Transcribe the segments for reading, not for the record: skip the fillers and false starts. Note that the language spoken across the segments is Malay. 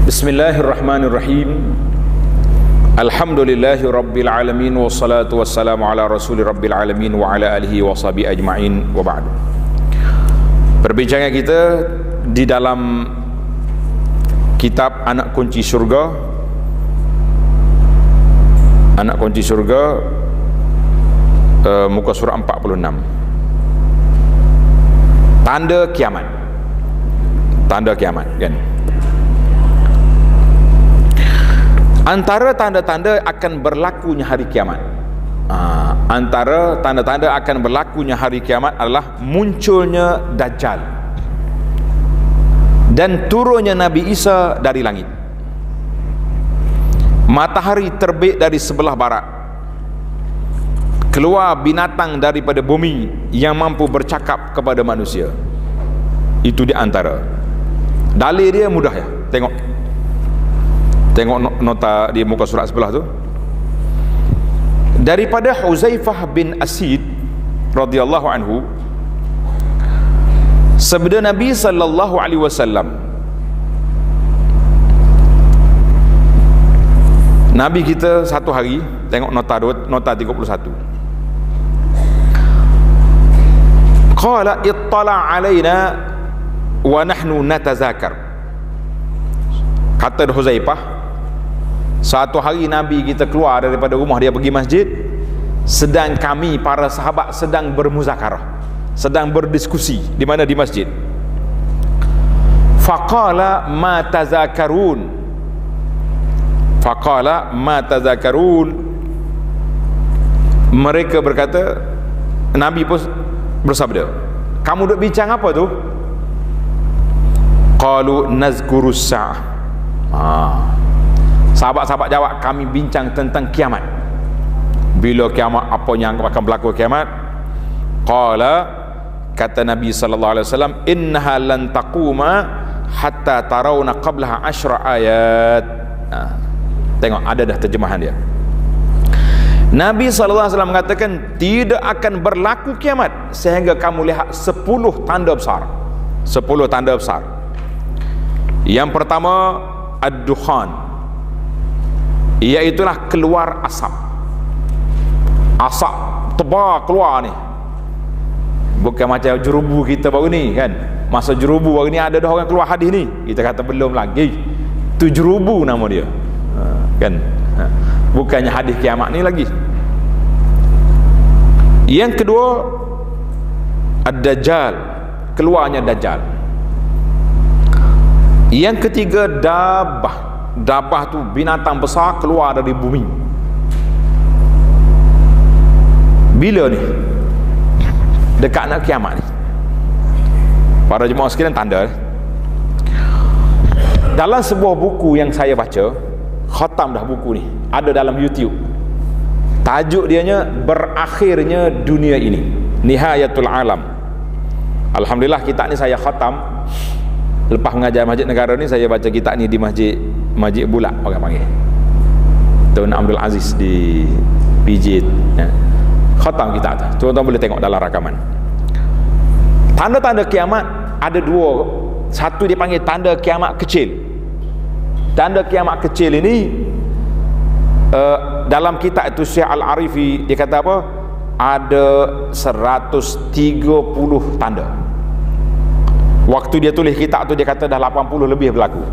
Bismillahirrahmanirrahim. Alhamdulillahi rabbil alamin, wassalatu wassalamu ala rasuli rabbil alamin wa ala alihi wa sahbihi ajma'in, wa ba'du. Perbincangan kita di dalam kitab Anak Kunci Surga, Anak Kunci Surga, muka surah 46. Tanda kiamat. Tanda kiamat, kan? Antara tanda-tanda akan berlakunya hari kiamat, antara tanda-tanda akan berlakunya hari kiamat adalah munculnya Dajjal dan turunnya Nabi Isa dari langit. Matahari terbit dari sebelah barat, keluar binatang daripada bumi yang mampu bercakap kepada manusia. Itu di antara dalil dia. Mudah ya, tengok nota di muka surat sebelah tu. Daripada Huzaifah bin Asid radhiyallahu anhu, sabda Nabi sallallahu alaihi wasallam, Nabi kita satu hari, tengok nota 31. Qala ittala alaina wa nahnu natazakar. Kata Huzaifah, satu hari Nabi kita keluar daripada rumah dia pergi masjid, sedang kami para sahabat sedang bermuzakarah, sedang berdiskusi. Di mana? Di masjid. Faqala ma tazakarun, faqala ma tazakarun. Mereka berkata, Nabi pun bersabda, kamu duk bincang apa tu? Qalu nazkurus sa'ah. Sahabat-sahabat jawab, kami bincang tentang kiamat. Bila kiamat, apa yang akan berlaku kiamat? Qala, kata Nabi sallallahu alaihi wasallam, innaha lan taquma hatta tarawna qablaha 10 ayat. Tengok, ada dah terjemahan dia. Nabi sallallahu alaihi wasallam mengatakan, tidak akan berlaku kiamat sehingga kamu lihat 10 tanda besar. 10 tanda besar. Yang pertama, ad-dukhan, iaitulah keluar asap. Asap tebal keluar ni, bukan macam jerubu kita baru ni kan. Masa jerubu baru ni ada dah orang keluar hadis ni, kita kata belum lagi, tu jerubu nama dia, kan? Bukannya hadis kiamat ni lagi. Yang kedua, ad-dajjal, keluarnya Dajjal. Yang ketiga, dabah. Dabah tu binatang besar keluar dari bumi. Bila ni? Dekat nak kiamat ni. Para jemaah sekalian, tanda dalam sebuah buku yang saya baca, khatam dah buku ni, ada dalam YouTube. Tajuk dianya Berakhirnya Dunia Ini, Nihayatul Alam. Alhamdulillah kitab ni saya khatam. Lepas mengajar Masjid Negara ni, saya baca kitab ni di Masjid Bulak, orang panggil Tuan Abdul Aziz di PJ, ya. Khatam kitab tu, tuan-tuan boleh tengok dalam rakaman. Tanda-tanda kiamat ada dua. Satu dia panggil tanda kiamat kecil. Tanda kiamat kecil ini, dalam kitab itu Syekh Al-Arifi dia kata apa? Ada 130 tanda. Waktu dia tulis kitab tu, dia kata dah 80 lebih berlaku.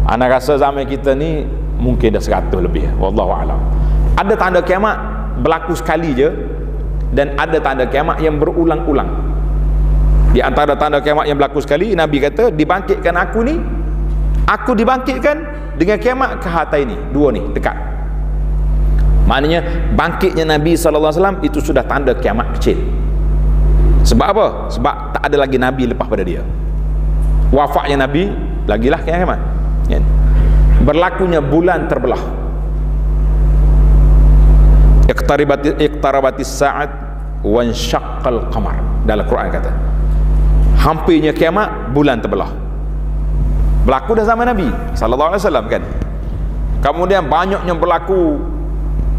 Ana rasa zaman kita ni mungkin dah 100 lebih, wallahu alam. Ada tanda kiamat berlaku sekali je, dan ada tanda kiamat yang berulang-ulang. Di antara tanda kiamat yang berlaku sekali, Nabi kata, dibangkitkan aku ni, aku dibangkitkan dengan kiamat ke harta ini. Dua ni dekat. Maknanya bangkitnya Nabi sallallahu alaihi wasallam itu sudah tanda kiamat kecil. Sebab apa? Sebab tak ada lagi Nabi lepas pada dia. Wafatnya Nabi, lagilah kiamat. Berlakunya bulan terbelah. Iqtarabatis sa'at wa insyaqqal qamar. Dalam Quran kata, hampirnya kiamat, bulan terbelah. Berlaku dah zaman Nabi sallallahu alaihi wasallam, kan? Kemudian banyaknya berlaku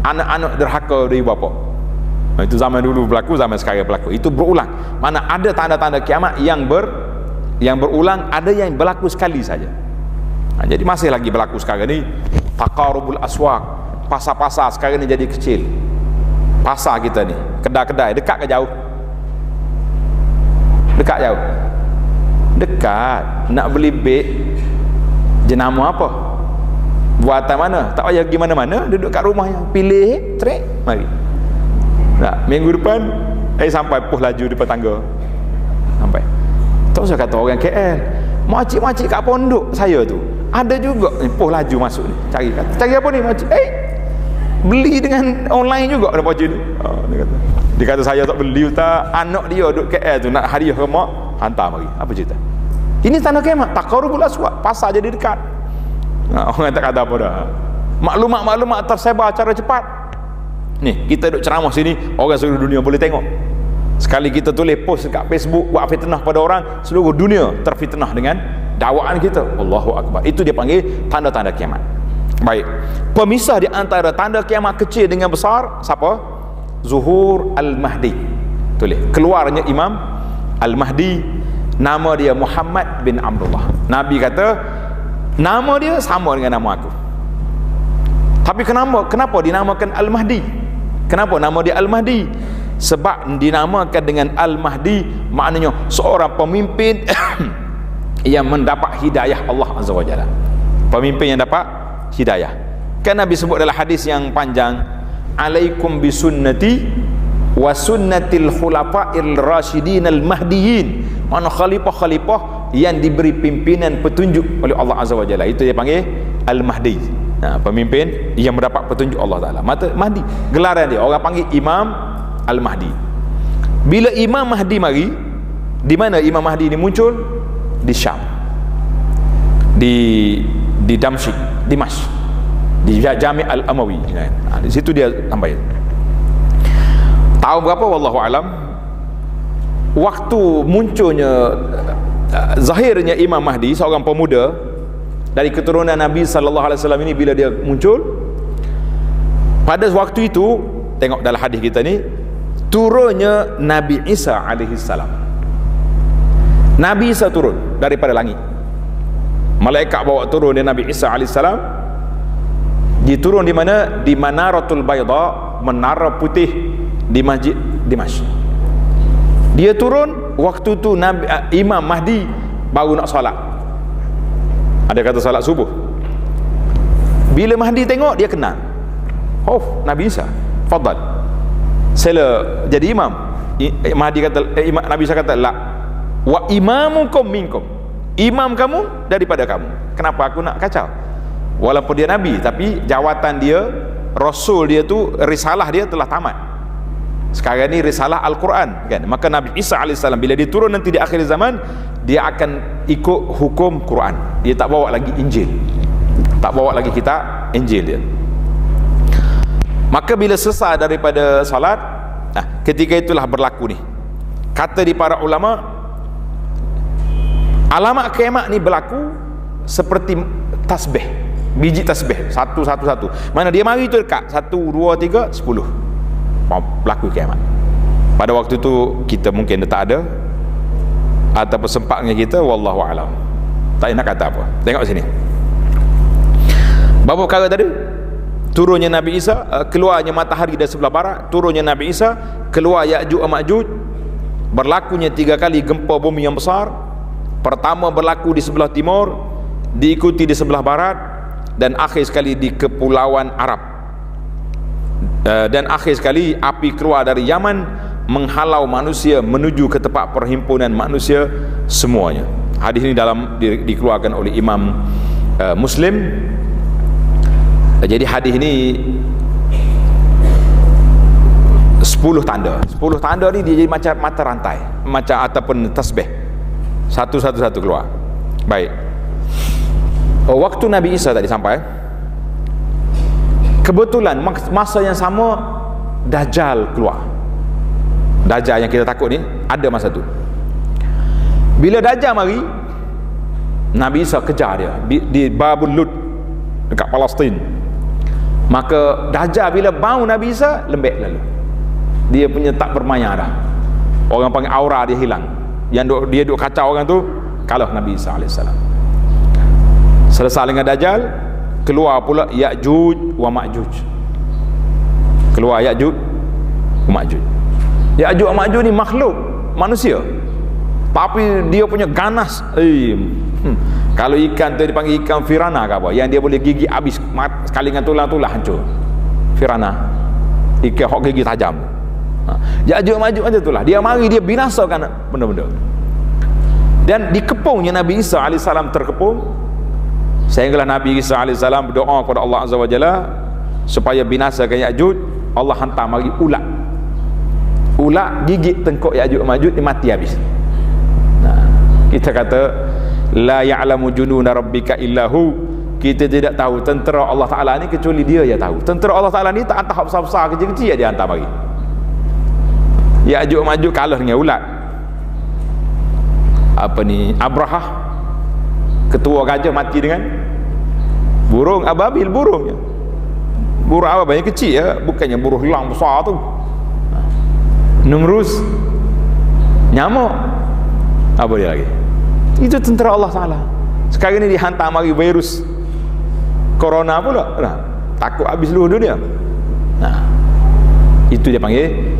anak-anak derhaka dari bapa. Itu zaman dulu berlaku, zaman sekarang berlaku. Itu berulang. Mana ada tanda-tanda kiamat yang berulang, ada yang berlaku sekali saja. Jadi masih lagi berlaku sekarang ni taqarubul aswaq. Pasar-pasar sekarang ni jadi kecil. Pasar kita ni, kedai-kedai dekat ke jauh? Dekat jauh? Dekat. Nak beli beg jenama apa? Buatan mana? Tak payah pergi mana-mana, duduk kat rumah yang pilih, trek, mari. Nah, minggu depan sampai puh laju depan tangga. Sampai. Tahu saya kata orang KL, makcik-makcik kat pondok saya tu ada juga puh laju masuk ni. Cari apa ni makcik? Beli dengan online juga ada pakcik ni. Dia kata saya tak beli ustaz, anak dia duduk KL tu nak hadiah ke mak, hantar mari. Apa cerita? Ini tanda kiamat, taqarubul aswaq, pasar jadi dekat. Orang tak kata apa dah. Maklumat-maklumat tersebar secara cepat. Ni, kita duduk ceramah sini, orang seluruh dunia boleh tengok. Sekali kita tulis post dekat Facebook buat fitnah pada orang, seluruh dunia terfitnah dengan dakwaan kita. Allahu akbar. Itu dia panggil tanda-tanda kiamat. Baik. Pemisah di antara tanda kiamat kecil dengan besar siapa? Zuhur Al-Mahdi. Tulis, keluarnya Imam Al-Mahdi, nama dia Muhammad bin Abdullah. Nabi kata nama dia sama dengan nama aku. Tapi kenapa dinamakan Al-Mahdi? Kenapa nama dia Al-Mahdi? Sebab dinamakan dengan Al-Mahdi maknanya seorang pemimpin yang mendapat hidayah Allah Azza wa Jalla. Pemimpin yang dapat hidayah. Kan Nabi sebut dalam hadis yang panjang, alaikum bisunnati wa sunnatil khulafa'ir rasyidin al-mahdiyyin. Mana khalifah-khalifah yang diberi pimpinan petunjuk oleh Allah Azza wa Jalla. Itu dia panggil Al-Mahdi. Nah, pemimpin yang mendapat petunjuk Allah Taala. Mahdi, gelaran dia orang panggil Imam Al-Mahdi. Bila Imam Mahdi mari, di mana Imam Mahdi ini muncul? Di Syam, di Damsyik, Dimash, di Jami' Al-Amawi. Di situ dia sampai. Tahun berapa wallahu alam, waktu munculnya zahirnya Imam Mahdi, seorang pemuda dari keturunan Nabi sallallahu alaihi wasallam ini, bila dia muncul pada waktu itu, tengok dalam hadis kita ni, turunnya Nabi Isa alaihi salam. Nabi Isa turun daripada langit. Malaikat bawa turun dia Nabi Isa alaihi salam. Diturun di mana? Di Manaratul Bayda, menara putih di Masjid Dimash. Dia turun waktu tu Imam Mahdi baru nak solat. Ada kata solat subuh. Bila Mahdi tengok, dia kenal. Oh, Nabi Isa, fadal, sila jadi imam. Mahdi kata, Nabi Isa kata, la wa imamukum minkum, imam kamu daripada kamu. Kenapa aku nak kacau? Walaupun dia Nabi, tapi jawatan dia, Rasul dia tu, risalah dia telah tamat. Sekarang ni risalah Al-Quran kan? Maka Nabi Isa AS bila dia turun nanti di akhir zaman, dia akan ikut hukum Quran. Dia tak bawa lagi Injil, tak bawa lagi kitab Injil dia. Maka bila selesai daripada salat, ketika itulah berlaku ni, kata di para ulama, alamat kiamat ni berlaku seperti tasbih, biji tasbih, satu. Mana dia mari tu dekat 1, 2, 3, 10 berlaku kiamat. Pada waktu tu kita mungkin tak ada, ataupun sempatnya kita, wallahu alam, tak nak kata apa. Tengok sini, berapa perkara tadi? Turunnya Nabi Isa, keluarnya matahari dari sebelah barat, turunnya Nabi Isa, keluar Ya'juj Ma'juj, berlakunya 3 kali gempa bumi yang besar. Pertama berlaku di sebelah timur, diikuti di sebelah barat, dan akhir sekali di kepulauan Arab. Dan akhir sekali api keluar dari Yaman menghalau manusia menuju ke tempat perhimpunan manusia semuanya. Hadis ini dikeluarkan oleh Imam Muslim. Jadi hadis ini 10 tanda. 10 tanda ni dia jadi macam mata rantai, macam ataupun tasbih, satu keluar. Baik. Waktu Nabi Isa tadi sampai, kebetulan masa yang sama Dajjal keluar. Dajjal yang kita takut ni ada masa tu. Bila Dajjal mari, Nabi Isa kejar dia di Babul Lud dekat Palestin. Maka Dajjal bila bau Nabi Isa, lembek lalu. Dia punya tak bermaya dah. Orang panggil aura dia hilang. Yang dia duk kacau orang tu, kalah Nabi Isa AS. Selesai dengan Dajjal, keluar pula Ya'juj wa Ma'juj. Keluar Ya'juj wa Ma'juj. Ya'juj wa Ma'juj ni makhluk manusia, tapi dia punya ganas. Kalau ikan tu dipanggil ikan Firana ke apa, yang dia boleh gigi habis sekali dengan tulang-tulang hancur. Firana, ikan hok gigi tajam. Ya'juj wa Ma'juj macam itulah. Dia mari, dia binasakan benda-benda. Dan dikepungnya Nabi Isa AS terkepung, sehinggalah Nabi Isa AS berdoa kepada Allah Azza wa Jalla supaya binasakan Ya'juj. Allah hantar mari ulat. Ulat gigit tengkok Ya'juj Ma'juj, dia mati habis. Nah, kita kata la ya'lamu jununa rabbika illahu, kita tidak tahu tentera Allah Ta'ala ni kecuali dia yang tahu. Tentera Allah Ta'ala ni tak hantar besar-besar, kecil-kecil dia hantar mari. Ya'juj Ma'juj kalah dengan ulat. Apa ni, Abrahah, ketua gajah, mati dengan burung ababil. Burung ababil yang kecil ya, bukannya burung helang besar tu. Numrus, nyamuk, apa dia lagi? Itu tentera Allah Ta'ala. Sekarang ni dihantar mari virus corona pula. Nah, takut habis seluruh dunia. Nah, itu dia panggil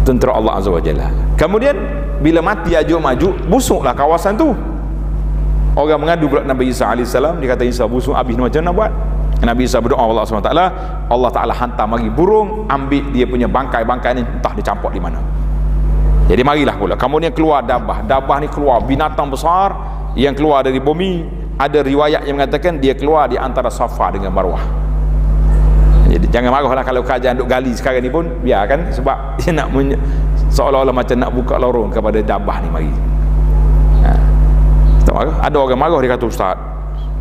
tentera Allah Azza wa Jalla. Kemudian bila mati Ya'juj Ma'juj, busuklah kawasan tu. Orang mengadu pula Nabi Isa AS, dia kata Isa busuk habis, macam nak buat? Nabi Isa berdoa Allah SWT, Allah Ta'ala hantar mari burung, ambil dia punya bangkai-bangkai ni, entah dicampur di mana. Jadi marilah pula, kemudian keluar dabah. Dabah ni keluar binatang besar yang keluar dari bumi. Ada riwayat yang mengatakan dia keluar di antara Safa dengan Marwah. Jadi jangan marahlah kalau kajian duk gali sekarang ni pun, biarkan, sebab dia nak seolah-olah macam nak buka lorong kepada dabah ni mari. Ada orang marah, dia kata, Ustaz,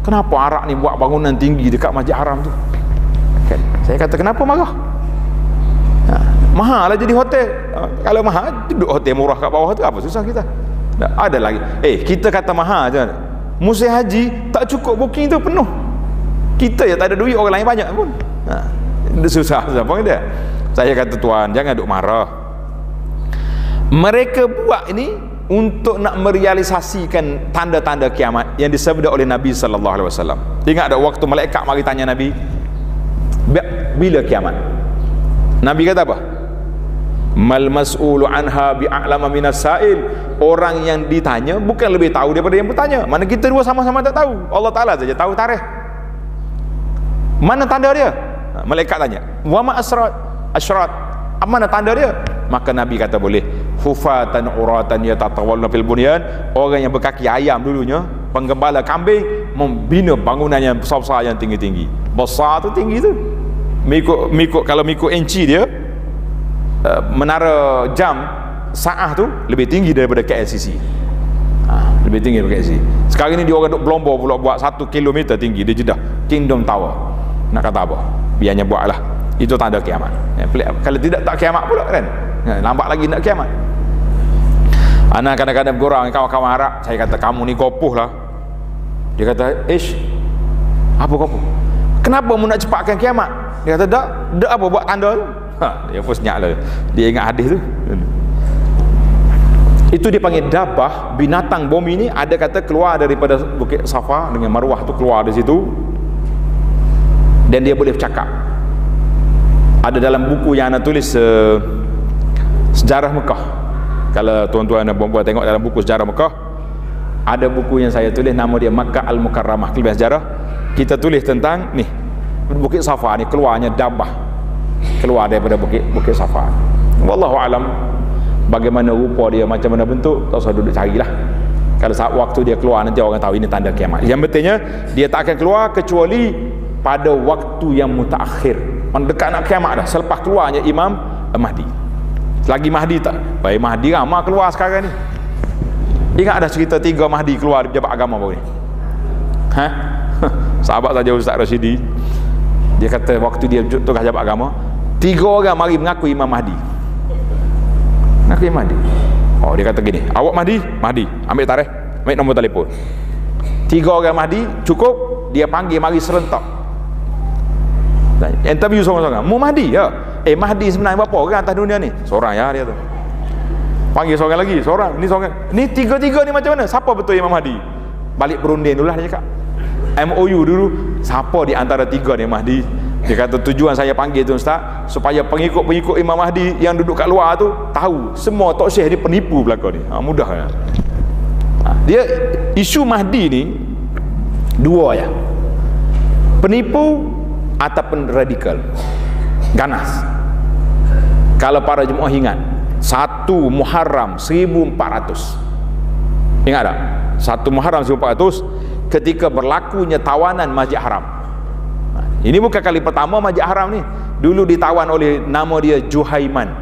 kenapa Arak ni buat bangunan tinggi dekat Masjid Haram tu? Kan? Saya kata, kenapa marah? Mahal lah jadi hotel. Kalau mahal, duduk hotel murah kat bawah tu, apa susah kita? Ada lagi, kita kata mahal je, musim haji tak cukup booking tu penuh. Kita ya tak ada duit, orang lain banyak pun. Susah apa dia? Saya kata, tuan, jangan duk marah. Mereka buat ini untuk nak merealisasikan tanda-tanda kiamat yang disabda oleh Nabi sallallahu alaihi wasallam. Ingat ada waktu malaikat mari tanya Nabi, bila kiamat? Nabi kata apa? Mal mas'ulu anha bi'a'lama minas sa'il. Orang yang ditanya bukan lebih tahu daripada yang bertanya. Mana kita dua sama-sama tak tahu. Allah Ta'ala saja tahu tarikh. Mana tanda dia? Malaikat tanya, wa ma asrat, mana tanda dia? Maka Nabi kata, boleh hufatan uratan yatatawalluna fil bunyan. Orang yang berkaki ayam dulunya, penggembala kambing, membina bangunan yang besar-besar, yang tinggi-tinggi. Besar tu tinggi tu, kalau mengikut inci dia, menara jam saah tu lebih tinggi daripada KLCC. Lebih tinggi daripada KLCC. Sekarang ni dia orang duk berlomba pula buat 1 kilometer tinggi di Jeddah, Kingdom Tower. Nak kata apa? Biarnya buatlah. Itu tanda kiamat. Kalau tidak, tak kiamat pula kan. Lambat lagi nak kiamat. Anak kadang-kadang bergurau dengan kawan-kawan Arab, saya kata, kamu ni kopuh lah. Dia kata, apa kopuh? Kenapa mu nak cepatkan kiamat? Dia kata, dak apa buat tanda tu? Dia pun senyap lah. Dia ingat hadis tu. Itu dipanggil dabah, binatang bumi ni. Ada kata keluar daripada Bukit Safa dengan Marwah tu, keluar dari situ, dan dia boleh bercakap. Ada dalam buku yang anda tulis, Sejarah Mekah. Kalau tuan-tuan dan puan-puan tengok dalam buku Sejarah Mekah, ada buku yang saya tulis, nama dia Makkah Al-Mukarramah, Kelebihan Sejarah. Kita tulis tentang ni, Bukit Safa ni keluarnya dabah, keluar daripada Bukit Safa. Wallahu alam, bagaimana rupa dia, macam mana bentuk, tak usah duduk carilah. Kalau saat waktu dia keluar, nanti orang tahu ini tanda kiamat. Yang pentingnya dia tak akan keluar kecuali pada waktu yang mutaakhir, mendekat nak kiamat dah, selepas keluarnya Imam Mahdi. Selagi Mahdi tak, baik Mahdi ramai keluar sekarang ni. Ingat ada cerita 3 Mahdi keluar di pejabat agama baru ni? Sahabat saja Ustaz Rashidi, dia kata waktu dia tugas pejabat agama, 3 orang mari mengaku Imam Mahdi. Mengaku Imam Mahdi. Oh, dia kata gini, awak Mahdi, ambil tarikh, ambil nombor telefon. 3 orang Mahdi cukup, dia panggil mari serentak. Interview seorang-seorang, mu Mahdi ya? Mahdi sebenarnya berapa orang atas dunia ni? Seorang ya, dia tu. Panggil seorang lagi, seorang, ni seorang. Ni 3-3 ni macam mana? Siapa betul Imam Mahdi? Balik berunding dulu lah dia cakap. MOU dulu, siapa di antara tiga ni Mahdi. Dia kata tujuan saya panggil tu Ustaz, supaya pengikut-pengikut Imam Mahdi yang duduk kat luar tu tahu semua Tok Syekh ni penipu belaka ni. Mudah kan. Dia isu Mahdi ni dua ya, penipu ataupun radikal, ganas. Kalau para jemaah ingat 1 Muharram 1400, ingat tak? 1 Muharram 1400 ketika berlakunya tawanan Masjid Haram. Ini bukan kali pertama Masjid Haram ni, dulu ditawan oleh nama dia Juhaiman.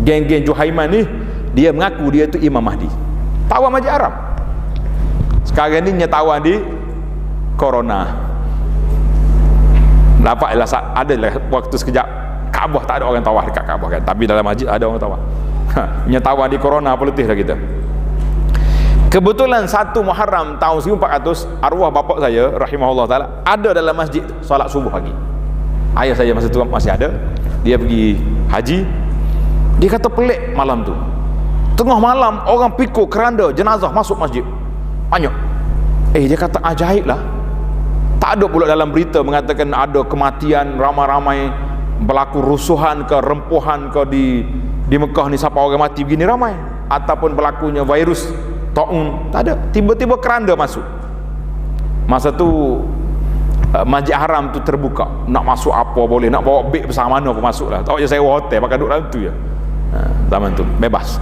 Geng-geng Juhaiman ni dia mengaku dia tu Imam Mahdi, tawan Masjid Haram. Sekarang ni nyetawan di Corona. Nampaklah adalah waktu sekejap Kaabah tak ada orang tawaf dekat Kaabah kan, tapi dalam masjid ada orang tawaf. Nyetawan di Corona apa letih dah kita. Kebetulan 1 Muharram tahun 1400 arwah bapak saya rahimahullah taala ada dalam masjid solat subuh pagi. Ayah saya masa tu masih ada, dia pergi haji. Dia kata pelik malam tu, tengah malam orang pikul keranda jenazah masuk masjid banyak. Dia kata ajaib lah, tak ada pula dalam berita mengatakan ada kematian ramai-ramai, berlaku rusuhan ke rempuhan ke di Mekah ni siapa orang mati begini ramai, ataupun berlakunya virus taun, tak ada. Tiba-tiba keranda masuk. Masa tu Masjid Haram tu terbuka, nak masuk apa boleh, nak bawa beg besar mana pun masuk lah. Tak payah sewa hotel, pakai duduk dalam tu je. Zaman tu bebas.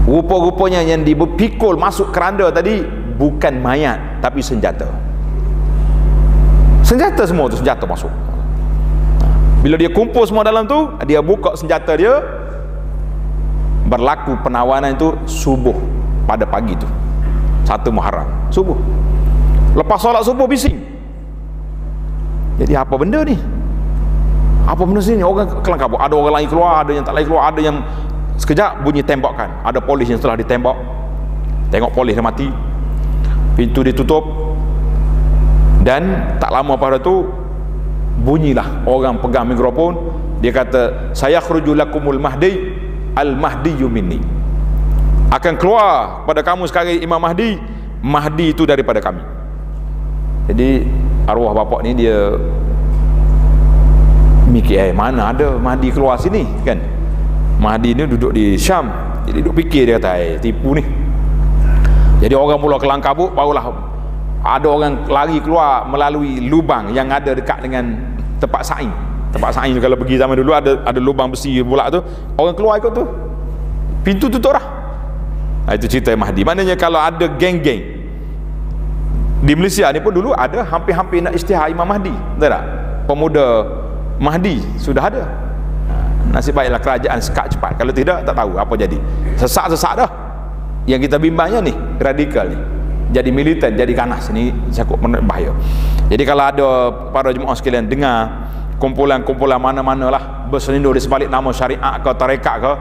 Rupa-rupanya yang dipikul masuk keranda tadi bukan mayat tapi senjata. Senjata semua tu, senjata masuk. Bila dia kumpul semua dalam tu, dia buka senjata dia. Berlaku penawanan itu subuh pada pagi tu 1 Muharram subuh. Lepas solat subuh bising. Jadi apa benda ni? Apa benda sini? Orang kelang kabut. Ada orang lain keluar, ada yang tak lain keluar, ada yang sekejap bunyi tembakan. Ada polis yang setelah ditembak. Tengok polis dia mati. Pintu ditutup. Dan tak lama pada tu bunyilah orang pegang mikrofon. Dia kata, saya khruju lakumul mahdi al-mahdiyu minni. Akan keluar pada kamu sekarang Imam Mahdi. Mahdi itu daripada kami. Jadi arwah bapak ni dia mikir, mana ada Mahdi keluar sini kan. Mahdi ni duduk di Syam. Jadi duduk fikir, dia kata tipu ni. Jadi orang mula kelang kabut, barulah ada orang lari keluar melalui lubang yang ada dekat dengan tempat saing. Tempat saing kalau pergi zaman dulu ada lubang besi pula tu, orang keluar ikut tu, pintu tutup lah. Itu cerita Mahdi. Maknanya kalau ada geng-geng di Malaysia ni pun dulu ada hampir-hampir nak isytihar Imam Mahdi, betul tak? Pemuda Mahdi sudah ada. Nasib baiklah kerajaan sekat cepat, kalau tidak tak tahu apa jadi. Sesak-sesak dah. Yang kita bimbangnya ni radikal ni, jadi militan, jadi ganas ni cukup bahaya. Jadi kalau ada para jemaah sekalian dengar kumpulan-kumpulan mana-mana lah berselindung di sebalik nama syariat ke tarekat ke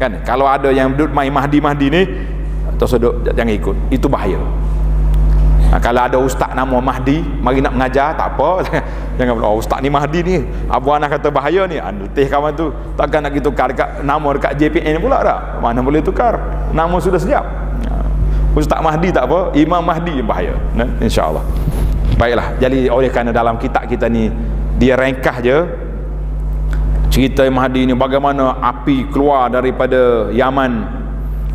kan, kalau ada yang duduk main Mahdi ni terus jangan ikut, itu bahaya. Kalau ada ustaz nama Mahdi mari nak mengajar, tak apa. Jangan pula ustaz ni Mahdi ni, Abu Anas kata bahaya ni, letih kawan tu, takkan nak tukar dekat nama dekat JPN pula dah, mana boleh tukar, nama sudah siap. Ustaz Mahdi tak apa, Imam Mahdi bahaya, insya-Allah. Baiklah, jadi oleh kerana dalam kitab kita ni dia ringkas je cerita Mahdi ni, bagaimana api keluar daripada Yaman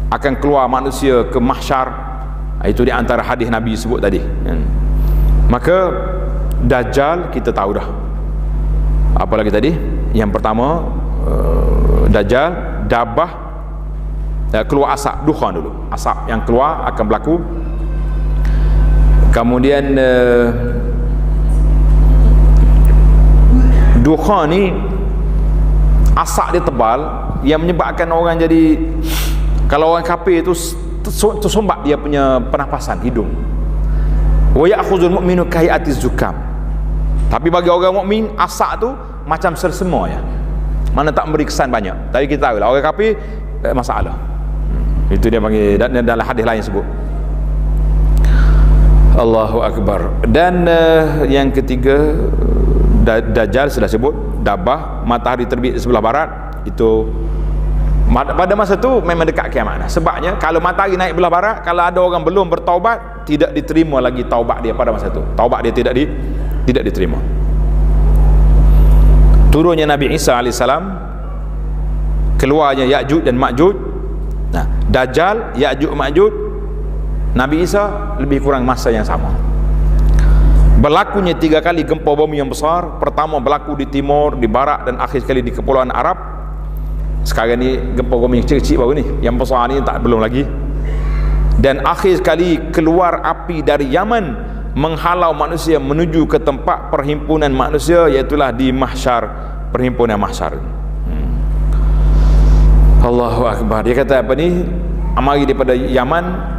akan keluar manusia ke mahsyar. Itu di antara hadis Nabi sebut tadi. Maka Dajjal kita tahu dah. Apa lagi tadi? Yang pertama Dajjal, Dabah, keluar asap, dukhan dulu. Asap yang keluar akan berlaku. Kemudian dukhan ni asap dia tebal yang menyebabkan orang jadi, kalau orang kafir itu tersumbat dia punya pernafasan hidung. Wa ya'khudhul mu'minu kahiyatiz zukam. Tapi bagi orang mukmin asap tu macam sersema ya. Mana tak memberi kesan banyak. Tapi kita tahu lah orang kafir masalah. Itu dia panggil, dan dalam hadis lain sebut. Allahu akbar. Dan yang ketiga Dajjal sudah sebut, Dabah, matahari terbit di sebelah barat, itu Pada masa tu memang dekat kiamat. Sebabnya kalau matahari naik belah barat, kalau ada orang belum bertaubat, tidak diterima lagi taubat dia pada masa tu. Taubat dia tidak diterima. Turunnya Nabi Isa AS, keluarnya Ya'juj dan Ma'juj. Nah, Dajjal, Ya'juj, Ma'juj, Nabi Isa lebih kurang masa yang sama. Berlakunya 3 kali gempa bumi yang besar. Pertama berlaku di timur, di barat, dan akhir sekali di Kepulauan Arab. Sekarang ni gempa bumi kecil-kecil baru ni, yang besar ni tak belum lagi. Dan akhir sekali keluar api dari Yaman menghalau manusia menuju ke tempat perhimpunan manusia, iaitulah di mahsyar, perhimpunan mahsyar. Allahu Akbar. Dia kata apa ni, amari daripada Yaman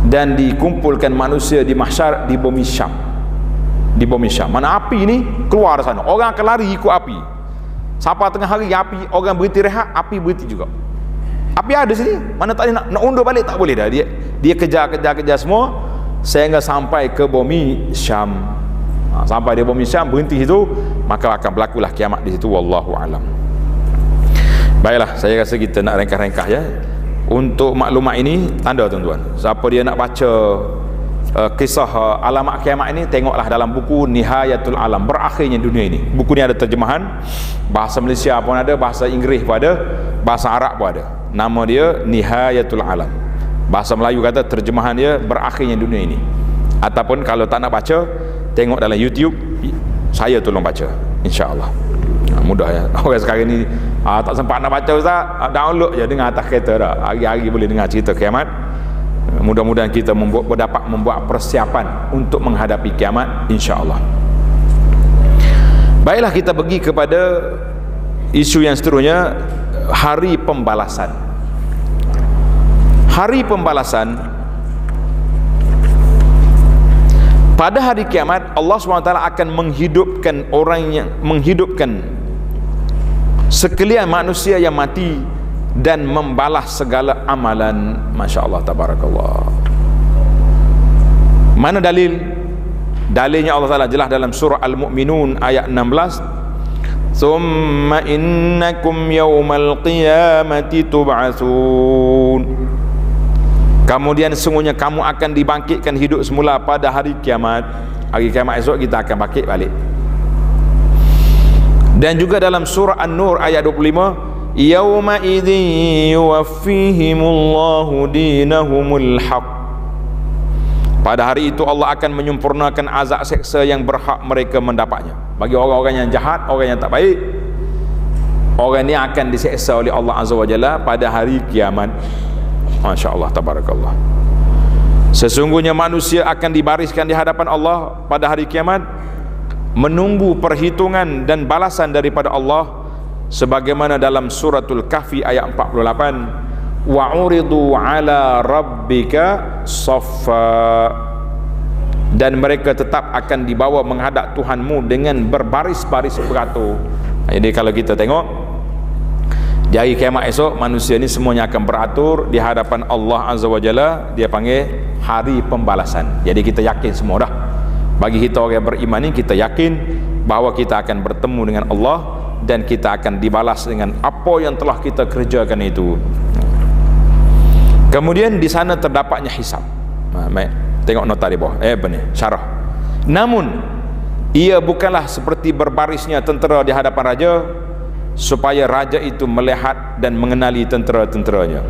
dan dikumpulkan manusia di mahsyar di bumi Syam. Di bumi Syam. Mana api ni keluar dari sana, orang akan lari ikut api. Sampai tengah hari api, orang berhenti rehat, api berhenti juga. Api ada sini, mana tak boleh nak undur balik, tak boleh dah. Dia kejar semua sehingga sampai ke bumi Syam. Sampai di bumi Syam berhenti situ, maka akan berlakulah kiamat di situ. Wallahu alam. Baiklah, saya rasa kita nak ringkas-ringkas ya. Untuk maklumat ini tanda tuan-tuan. Siapa dia nak baca kisah alamat kiamat ini, tengoklah dalam buku Nihayatul Alam, berakhirnya dunia ini. Buku ni ada terjemahan bahasa Malaysia pun ada, bahasa Inggeris pun ada, bahasa Arab pun ada. Nama dia Nihayatul Alam. Bahasa Melayu kata terjemahan dia berakhirnya dunia ini. Ataupun kalau tak nak baca, tengok dalam YouTube, saya tolong baca, insya-Allah. Mudah ya. Orang sekarang ni tak sempat nak baca ustaz, download je dengar atas kereta dah. Hari-hari boleh dengar cerita kiamat. Mudah-mudahan kita dapat membuat persiapan untuk menghadapi kiamat, insya-Allah. Baiklah, kita pergi kepada isu yang seterusnya, hari pembalasan. Hari pembalasan, pada hari kiamat Allah SWT akan menghidupkan sekalian manusia yang mati dan membalas segala amalan. Masya Allah, tabarakallah. Mana dalil? Dalilnya Allah Ta'ala jelas dalam surah Al-Mu'minun ayat 16. Thumma innakum yawmal qiyamati tub'atsun. Kemudian sesungguhnya kamu akan dibangkitkan hidup semula pada hari kiamat. Hari kiamat esok kita akan bangkit balik. Dan juga dalam surah An-Nur ayat 25, yauma idzin yuwaffihimullahu dinahumul haq. Pada hari itu Allah akan menyempurnakan azab seksa yang berhak mereka mendapatnya. Bagi orang-orang yang jahat, orang yang tak baik, orang ini akan diseksa oleh Allah Azza wa Jalla pada hari kiamat. Masya Allah, tabarakallah. Sesungguhnya manusia akan dibariskan di hadapan Allah pada hari kiamat, menunggu perhitungan dan balasan daripada Allah, sebagaimana dalam suratul Kahfi ayat 48, wa uridu ala rabbika saffa, dan mereka tetap akan dibawa menghadap Tuhanmu dengan berbaris-baris beratur. Jadi kalau kita tengok di hari kiamat esok, manusia ni semuanya akan beratur di hadapan Allah Azza wa Jalla. Dia panggil hari pembalasan. Jadi kita yakin semua dah. Bagi kita orang yang beriman ni, kita yakin bahawa kita akan bertemu dengan Allah dan kita akan dibalas dengan apa yang telah kita kerjakan itu. Kemudian di sana terdapatnya hisab. Tengok nota di bawah, benar, syarah. Namun ia bukanlah seperti berbarisnya tentera di hadapan raja, supaya raja itu melihat dan mengenali tentera-tenteranya.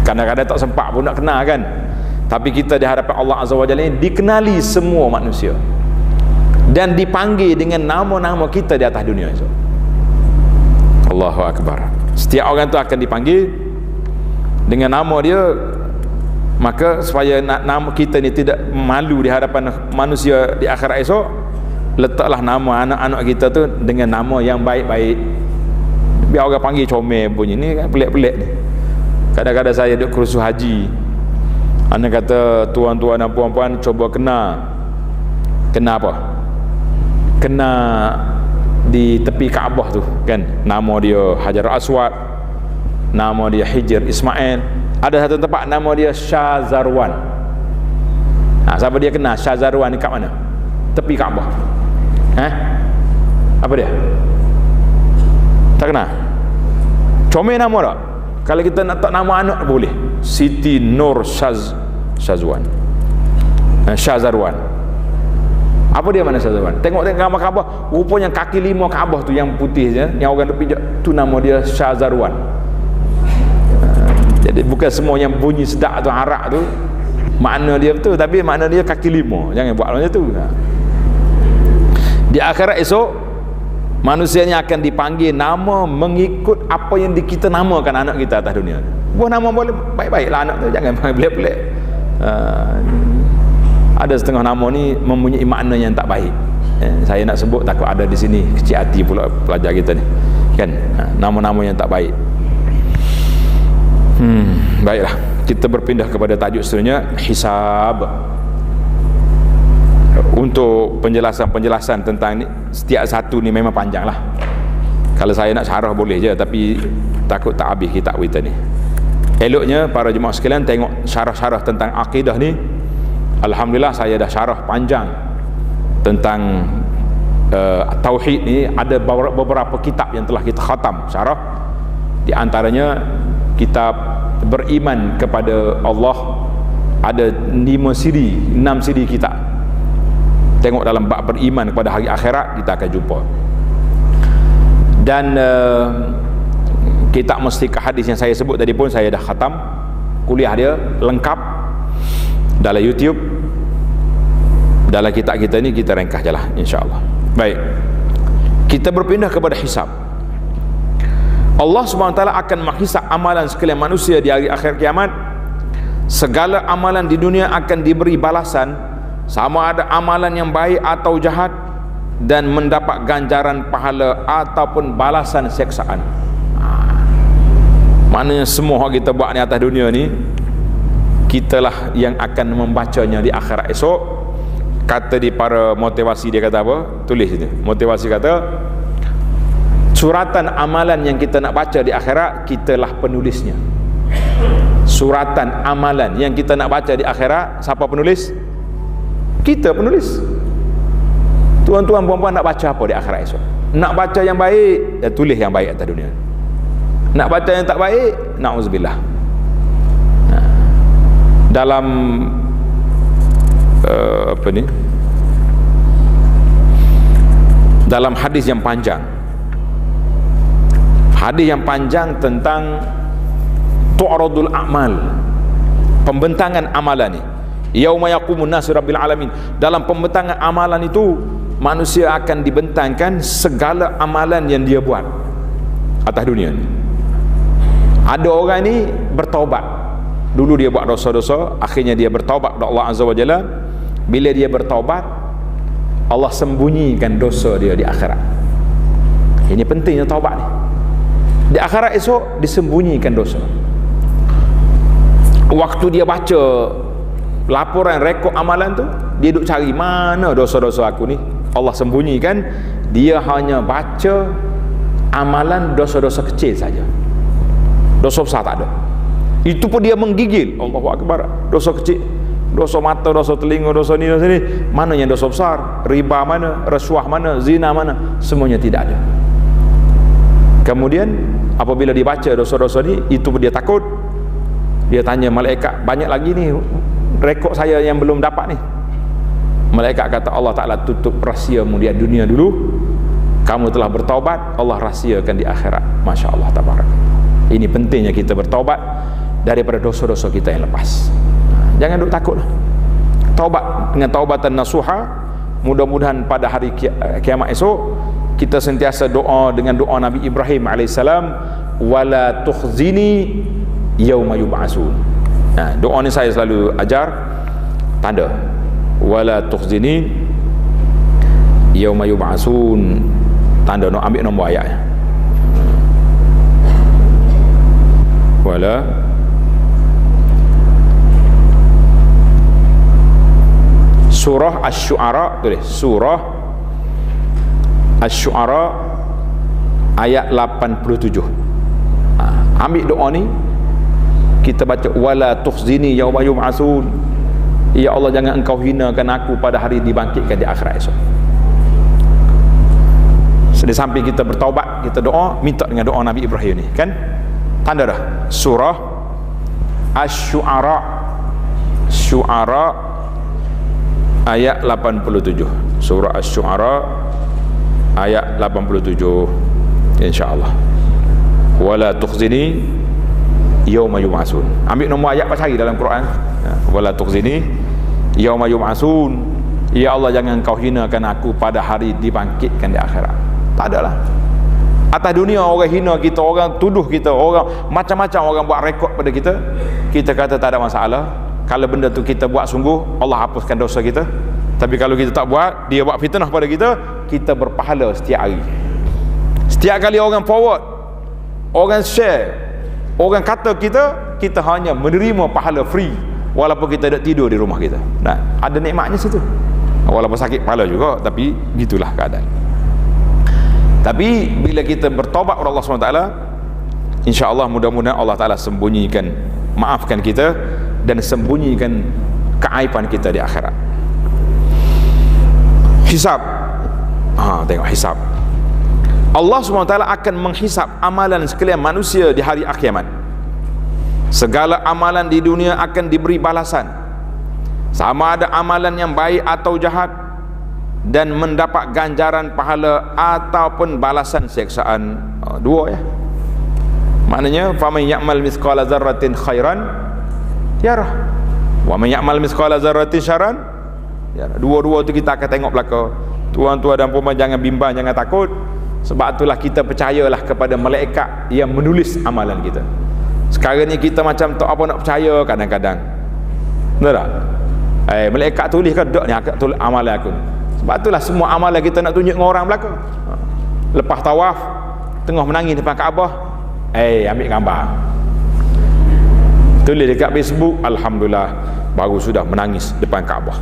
Kadang-kadang tak sempat pun nak kenal kan. Tapi kita di hadapan Allah Azza wa Jalla dikenali semua manusia dan dipanggil dengan nama-nama kita di atas dunia itu. Allahu Akbar. Setiap orang tu akan dipanggil dengan nama dia, maka supaya nama kita ni tidak malu di hadapan manusia di akhirat esok, letaklah nama anak-anak kita tu dengan nama yang baik-baik. Biar orang panggil comel bunyi ni kan, pelik-pelik ni. Kadang-kadang saya duduk kursus haji, anak kata tuan-tuan dan puan-puan cuba kena apa? Kena di tepi Kaabah tu kan, nama dia Hajar Aswad, nama dia Hijr Ismail. Ada satu tempat nama dia Syazarwan. Siapa dia kena Syazarwan ni kat mana? Tepi Kaabah. Apa dia? Tak kenal? Comel nama tak? Kalau kita nak tak nama anak boleh. Siti Nur Syazwan. Syazarwan. Apa dia mana Syazarwan? Tengok gambar Kaabah, rupanya kaki 5 Kaabah tu yang putih je, yang orang pijak tu nama dia Syazarwan. Jadi bukan semua yang bunyi sedak tu arak tu makna dia betul, tapi makna dia kaki 5. Jangan buat macam tu. Di akhirat esok manusia ni akan dipanggil nama mengikut apa yang kita namakan anak kita atas dunia. Buah nama boleh baik-baiklah anak tu, jangan pelik-pelik. Ada setengah nama ni mempunyai makna yang tak baik. Saya nak sebut takut ada di sini kecil hati pula pelajar kita ni. Kan? Nama-nama yang tak baik. Baiklah, kita berpindah kepada tajuk seterusnya, hisab. Untuk penjelasan-penjelasan tentang ni, setiap satu ni memang panjang lah. Kalau saya nak syarah boleh je, tapi takut tak habis kitab kita ni. Eloknya para jemaah sekalian tengok syarah-syarah tentang akidah ni. Alhamdulillah saya dah syarah panjang tentang tauhid ni. Ada beberapa kitab yang telah kita khatam syarah. Di antaranya kitab beriman kepada Allah, ada 6 siri kitab. Tengok dalam bab beriman kepada hari akhirat, kita akan jumpa. Dan kitab Mustika Hadis yang saya sebut tadi pun saya dah khatam. Kuliah dia lengkap dalam YouTube. Dalam kitab kita ni kita ringkas je lah, insya-Allah. Baik, kita berpindah kepada hisab. Allah SWT akan menghisab amalan sekalian manusia di hari akhir kiamat. Segala amalan di dunia akan diberi balasan, sama ada amalan yang baik atau jahat, dan mendapat ganjaran pahala ataupun balasan siksaan. Maknanya semua kita buat ni atas dunia ni, kitalah yang akan membacanya di akhirat esok. Kata di para motivasi, dia kata apa? Tulis itu. Motivasi kata, suratan amalan yang kita nak baca di akhirat, kitalah penulisnya. Suratan amalan yang kita nak baca di akhirat, siapa penulis? Kita penulis. Tuan-tuan puan-puan nak baca apa di akhirat esok? Nak baca yang baik, tulis yang baik atas dunia. Nak baca yang tak baik, na'udzubillah. Dalam apa ni? Dalam hadis yang panjang. Hadis yang panjang tentang tu'radul a'mal, pembentangan amalan ni. Yauma yaqumun nasu rabbil alamin. Dalam pembentangan amalan itu, manusia akan dibentangkan segala amalan yang dia buat atas dunia ni. Ada orang ni bertaubat. Dulu dia buat dosa-dosa, akhirnya dia bertaubat kepada Allah Azza wa Jalla. Bila dia bertaubat, Allah sembunyikan dosa dia di akhirat. Ini pentingnya taubat ni. Di akhirat esok disembunyikan dosa. Waktu dia baca laporan rekod amalan tu, dia duk cari mana dosa-dosa aku ni, Allah sembunyikan. Dia hanya baca amalan dosa-dosa kecil saja. Dosa besar tak ada. Itu pun dia menggigil. Allahu Akbar. Dosa kecil, dosa mata, dosa telinga, dosa ni, dosa ni. Mana yang dosa besar? Riba mana? Rasuah mana? Zina mana? Semuanya tidak ada. Kemudian apabila dibaca dosa-dosa ni, itu pun dia takut. Dia tanya malaikat, banyak lagi ni rekod saya yang belum dapat ni. Malaikat kata, Allah Ta'ala tutup rahsiamu di dunia dulu. Kamu telah bertaubat, Allah rahsiakan di akhirat. Masya Allah, tabarak. Ini pentingnya kita bertaubat daripada dosa-dosa kita yang lepas. Jangan duk takut lah. Taubat dengan taubatan nasuha. Mudah-mudahan pada hari kiamat esok kita sentiasa doa dengan doa Nabi Ibrahim alaihissalam, wala tukhzini yauma yub'atsun. Nah, doa ni saya selalu ajar, tanda wala tukhzini yauma yub'atsun, tanda, ambil nombor ayatnya. Wala surah Asy-Syu'ara, tulis surah Asy-Syu'ara ayat 87. Ambil doa ni, kita baca wala tukhzini yauma yub'atsun. Ya Allah, jangan engkau hinakan aku pada hari dibangkitkan di akhirat esok. Di samping kita bertaubat, kita doa, minta dengan doa Nabi Ibrahim ni, kan? Tanda dah. Surah Asy-Syu'ara, Syu'ara ayat 87. Surah Asy-Syu'ara ayat 87, insyaallah. Wala tukhzini yauma yub'atsun. Ambil nombor ayat pas hari dalam Quran. Wala tukhzini yauma yub'atsun. Ya Allah, jangan kau hinakan aku pada hari dibangkitkan di akhirat. Tak adalah. Atas dunia orang hina kita, orang tuduh kita, orang macam-macam orang buat rekod pada kita, kita kata tak ada masalah. Kalau benda tu kita buat sungguh, Allah hapuskan dosa kita. Tapi kalau kita tak buat, dia buat fitnah pada kita, kita berpahala setiap hari. Setiap kali orang forward, orang share, orang kata kita, kita hanya menerima pahala free, walaupun kita tak tidur di rumah kita. Nah, ada nikmatnya situ. Walaupun sakit kepala juga, tapi gitulah keadaan. Tapi bila kita bertobat kepada Allah SWT, insya-Allah mudah-mudahan Allah Ta'ala sembunyikan, maafkan kita dan sembunyikan keaiban kita di akhirat. Hisab. Tengok hisab. Allah SWT akan menghisab amalan sekalian manusia di hari kiamat. Segala amalan di dunia akan diberi balasan, sama ada amalan yang baik atau jahat, dan mendapat ganjaran pahala ataupun balasan siksaan. Dua ya. Maknanya faman ya'mal mithqala dzarratin khairan yarah, wa man ya'mal mithqala dzarratin syarran yarah. Dua-dua tu kita akan tengok belaka. Tuan-tuan dan puan jangan bimbang, jangan takut. Sebab itulah kita percayalah kepada malaikat yang menulis amalan kita. Sekarang ni kita macam tak apa nak percaya kadang-kadang. Betul tak? Malaikat tulis kan dak ni tulis amalan aku. Sebab itulah semua amalan kita nak tunjuk dengan orang belaka. Lepas tawaf, tengah menangis depan Kaabah, ambil gambar, tulis dekat Facebook, alhamdulillah baru sudah menangis depan Kaabah.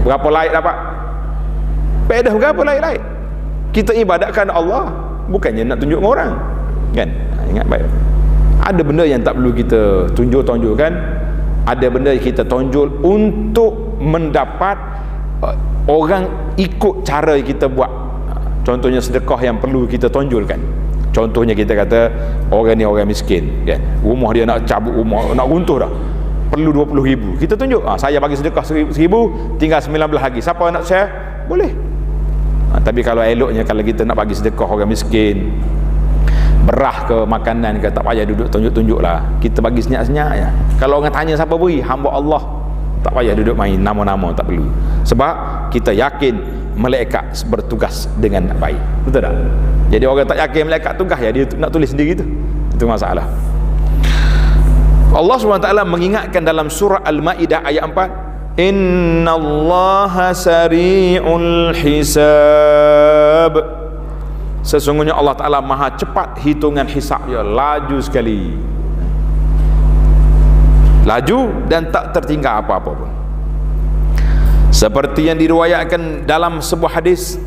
Berapa like dapat? Pedah berapa like? Kita ibadatkan Allah, bukannya nak tunjuk dengan orang, kan? Ingat baik. Ada benda yang tak perlu kita tunjuk-tunjukkan. Ada benda yang kita tonjol untuk mendapat orang ikut cara yang kita buat. Contohnya sedekah yang perlu kita tonjolkan. Contohnya kita kata orang ni orang miskin, kan? Rumah dia nak cabut rumah, nak runtuh dah, perlu 20,000. Kita tunjuk, saya bagi sedekah 1,000, tinggal 19 lagi. Siapa nak share? Boleh. Tapi kalau eloknya kalau kita nak bagi sedekah orang miskin, berah ke makanan ke, tak payah duduk tunjuk-tunjuk lah. Kita bagi senyap-senyap ya. Kalau orang tanya siapa beri, hamba Allah, tak payah duduk main nama-nama, tak perlu. Sebab kita yakin malaikat bertugas dengan baik. Betul tak? Jadi orang tak yakin malaikat tugas, ya dia nak tulis sendiri tu. Itu masalah. Allah SWT mengingatkan dalam surah Al-Maidah ayat 4, innallaha sari'ul hisab. Sesungguhnya Allah Ta'ala maha cepat hitungan hisab dia, laju sekali, laju dan tak tertinggal apa-apa pun. Seperti yang diriwayatkan dalam sebuah hadis,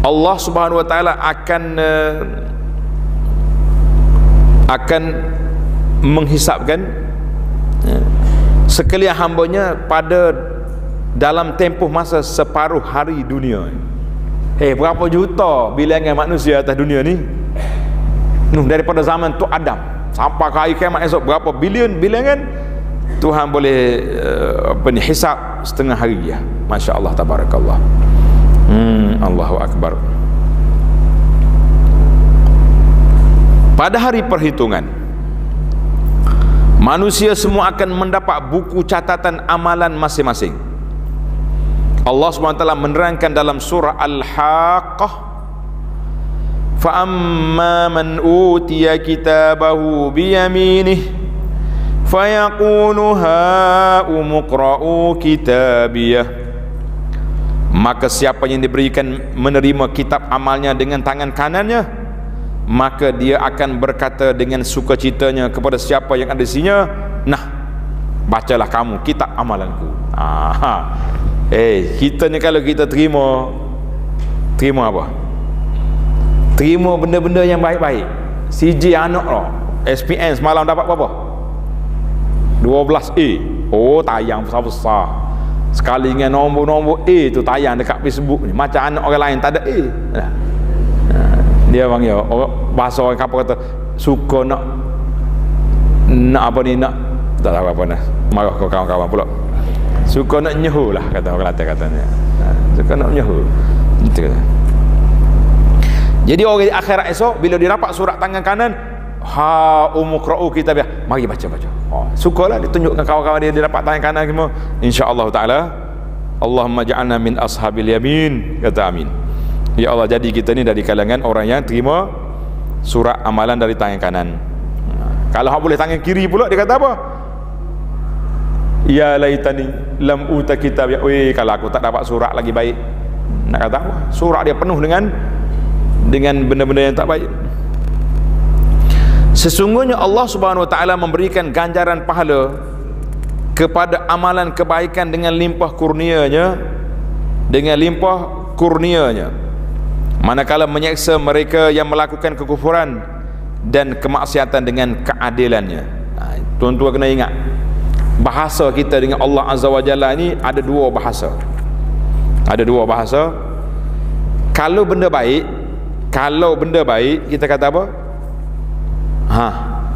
Allah Subhanahu Wa Ta'ala akan menghisapkan sekalian hambanya pada dalam tempoh masa separuh hari dunia. Berapa juta bilangan manusia atas dunia ni? Daripada zaman tu Adam sampai ke hari kiamat esok, berapa bilion bilangan? Tuhan boleh hisap setengah hari ya. Masya Allah, tabarakallah. Allahu Akbar. Pada hari perhitungan, manusia semua akan mendapat buku catatan amalan masing-masing. Allah SWT menerangkan dalam surah Al-Haqqah, فَأَمَّا مَنْ أُوتِيَ كِتَابَهُ بِيَمِينِهِ فَيَقُولُ هَاؤُمُ اقْرَءُوا كِتَابِيَهْ. Maka siapa yang diberikan menerima kitab amalnya dengan tangan kanannya, maka dia akan berkata dengan sukacitanya kepada siapa yang ada di sininya, nah, bacalah kamu kitab amalanku. Kita ni kalau kita terima apa? Terima benda-benda yang baik-baik. CJ anak lah, SPN semalam dapat berapa? 12A. Tayang besar-besar. Sekali dengan nombor-nombor A tu tayang dekat Facebook ni. Macam anak orang lain tak ada A. Dia panggil, bahasa orang kapal kata, suka nak apa ni, nak tak tahu apa nak marah ke kawan-kawan pula, suka nak nyehu lah kata orang Kelantan katanya, suka nak nyehu gitu. Jadi orang di akhirat esok bila dia dapat surat tangan kanan, ha umqra'u kitabah, mari baca. Sukalah ditunjukkan kawan-kawan dia dapat tangan kanan semua, insya-Allah taala. Allahumma ja'alna min ashabil yamin, kata amin. Ya Allah, jadi kita ni dari kalangan orang yang terima surat amalan dari tangan kanan. Kalau hak boleh tangan kiri pula, dia kata apa? Ya laitani lam uta kitab ya. Kalau aku tak dapat surat lagi baik. Nak kata apa? Surat dia penuh dengan benda-benda yang tak baik. Sesungguhnya Allah Subhanahu wa taala memberikan ganjaran pahala kepada amalan kebaikan dengan limpah kurnianya, manakala menyeksa mereka yang melakukan kekufuran dan kemaksiatan dengan keadilannya. Tuan-tuan kena ingat, bahasa kita dengan Allah Azza wa Jalla ni ada dua bahasa. Kalau benda baik kita kata apa?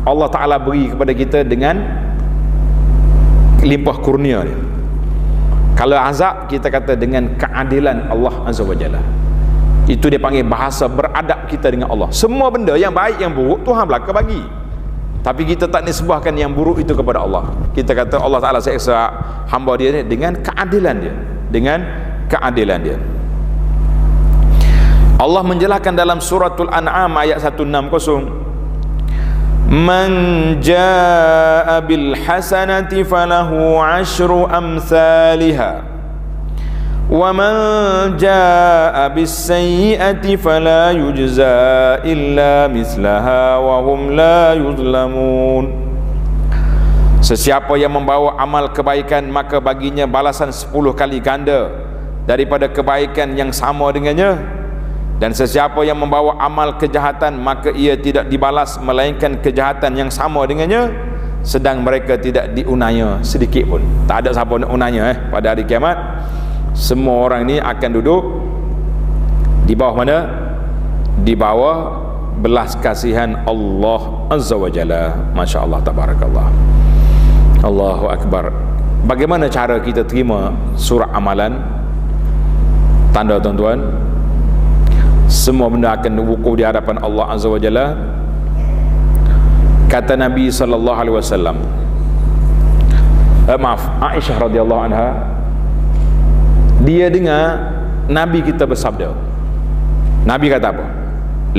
Allah Ta'ala beri kepada kita dengan limpah kurnia dia. Kalau azab kita kata dengan keadilan Allah Azza wa Jalla. Itu dia panggil bahasa beradab kita dengan Allah. Semua benda yang baik yang buruk Tuhan belaka bagi, tapi kita tak nisbahkan yang buruk itu kepada Allah. Kita kata Allah Ta'ala seksa hamba dia ni dengan keadilan dia, Allah menjelaskan dalam suratul An'am ayat 160, Man jaa'a bil hasanati falahu 'ashru amsalha wa man jaa'a bis sayyi'ati fala yujza illa mislaha wa hum la yuzlamun. Sesiapa yang membawa amal kebaikan, maka baginya balasan 10 kali ganda daripada kebaikan yang sama dengannya. Dan sesiapa yang membawa amal kejahatan, maka ia tidak dibalas melainkan kejahatan yang sama dengannya, sedang mereka tidak diunaya sedikit pun. Tak ada siapa nak unaya pada hari kiamat. Semua orang ni akan duduk di bawah mana? Di bawah belas kasihan Allah Azza wa Jalla. Masya Allah, tabarakallah, Allahu Akbar. Bagaimana cara kita terima surah amalan? Tanda tuan-tuan, semua benda akan wukuf di hadapan Allah Azza wa Jalla. Kata Nabi sallallahu alaihi wasallam, Aisyah radhiyallahu anha, dia dengar Nabi kita bersabda. Nabi kata apa?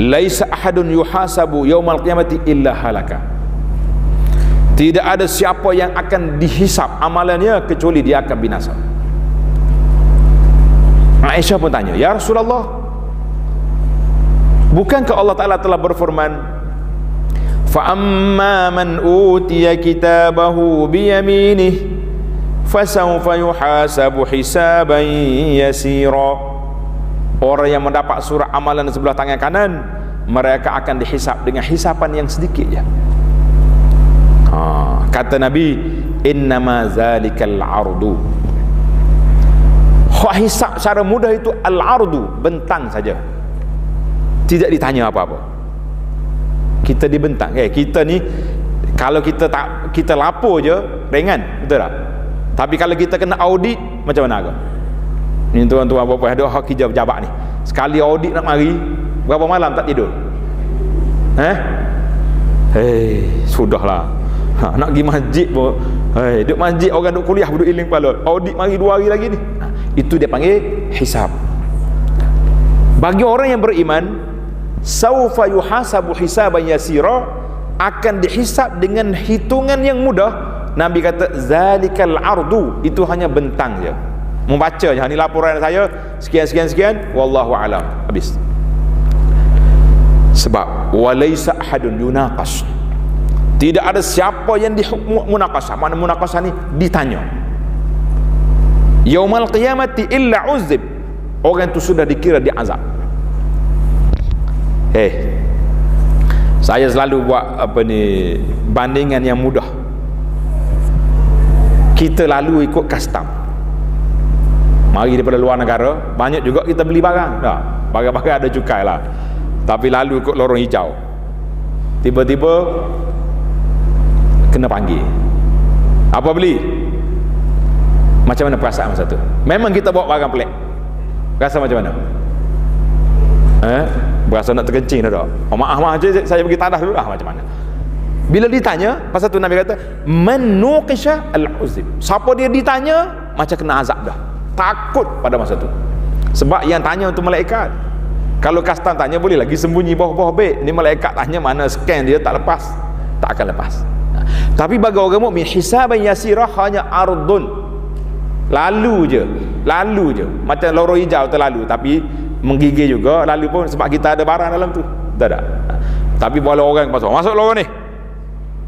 Laisa ahadun yuhasabu yaumal qiyamati illa halaka. Tidak ada siapa yang akan dihisap amalannya kecuali dia akan binasa. Aisyah pun tanya, ya Rasulullah, bukankah Allah Ta'ala telah berfirman, فَأَمَّا مَنْ أُوتِيَ كِتَابَهُ بِيَمِينِهِ فَسَوْفَ يُحَاسَبُ حِسَابًا يَسِيرًا. Orang yang mendapat surah amalan di sebelah tangan kanan, mereka akan dihisap dengan hisapan yang sedikit je. Kata Nabi, innama zalikal ardu. Hisap secara mudah itu al-ardu, bentang saja, tidak ditanya apa-apa. Kita dibentang. Kita ni kalau kita lapor je ringan, betul tak? Tapi kalau kita kena audit, macam mana agak? Ni tuan-tuan apa-apa ada hak kerja pejabat ni. Sekali audit nak mari, berapa malam tak tidur? Sudahlah. Nak pergi masjid pun, duduk masjid orang duduk kuliah duduk iling kepala. Audit mari 2 hari lagi ni. Itu dia panggil hisab. Bagi orang yang beriman, saufa yuhasabu hisaban yasira, akan dihisab dengan hitungan yang mudah. Nabi kata zalikal ardu, itu hanya bentang je. Membaca je, ni laporan saya sekian, wallahu alam, habis. Sebab walaysa ahadun yunaqas, tidak ada siapa yang dihukmu munaqasah. Mana munaqasah ni? Ditanya. Yaumal qiyamati illa uzib, orang itu sudah dikira diazab. Saya selalu buat bandingan yang mudah. Kita lalu ikut custom, mari daripada luar negara, banyak juga kita beli barang. Barang-barang ada cukai lah, tapi lalu ikut lorong hijau. tiba-tiba kena panggil. Apa beli? Macam mana perasaan masa tu? Memang kita bawa barang pelik. Rasa macam mana? Berasa nak terkencing dah. Oh, maaf je, saya pergi tadah dulu lah, macam mana? Bila ditanya, pasal tu Nabi kata, man nuqisha al-uzib. Siapa dia ditanya, macam kena azab dah. Takut pada masa tu. Sebab yang tanya untuk malaikat. Kalau custom tanya, boleh lagi sembunyi bawah-bawah beg. Ni malaikat tanya, mana scan dia tak lepas. Tak akan lepas. Tapi bagi orang mukmin, hisaban yasirah hanya ardun. Lalu je. Macam lorong hijau terlalu, tapi menggigil juga. Lalu pun sebab kita ada barang dalam tu. Tak ada. Tapi boleh orang masuk lorong ni.